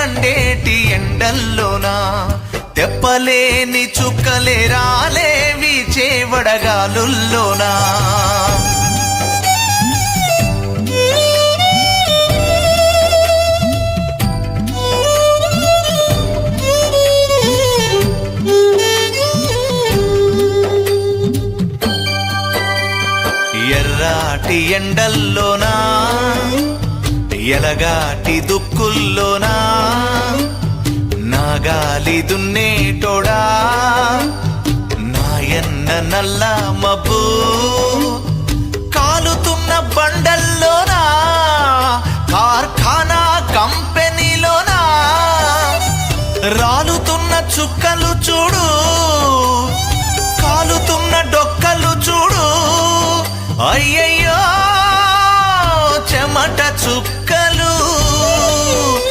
మండేటి ఎండల్లోనా తెప్పలేని చుక్కలే రాలేవి చేవడగాలుల్లోనా ఎర్రాటి ఎండల్లోనా ఎలగాటి దుక్కుల్లోనా నాగాలి దున్నేటోడా నాయన్న నల్ల మబ్బు కాలుతున్న బండల్లోనా కార్ఖానా కంపెనీలోనా రాలుతున్న చుక్కలు చూడు కాలుతున్న డొక్కలు చూడు అయ్యయ్య